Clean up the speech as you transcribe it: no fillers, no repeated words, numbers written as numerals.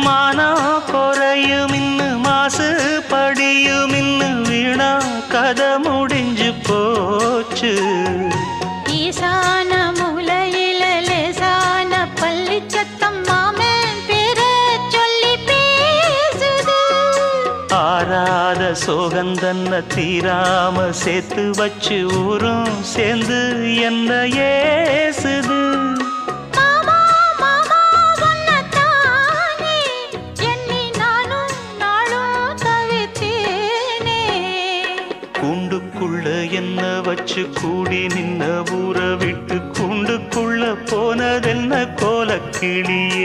மானம் குறையும் இன்னு மாசு படியும் இன்னு வீணா கதை முடிஞ்சு போச்சு. ஈசான மூலையில லேசான பள்ளி சத்தம் மாமன் பேர சொல்லி பேசுது. ஆறாத சோகந்தன்ன தீராம சேர்த்து வச்சு ஊரும் சேர்ந்து என்ன ஏசுது. மாமா மாமா உன்னத்தானே எண்ணி நானும் நாளும் தவித்தேனே. கூண்டுக்குள்ள என்ன வச்சு கூடி நின்ன ஊற விட்டு கூண்டுக்குள்ள போனதென்ன கோலக்கிளியே.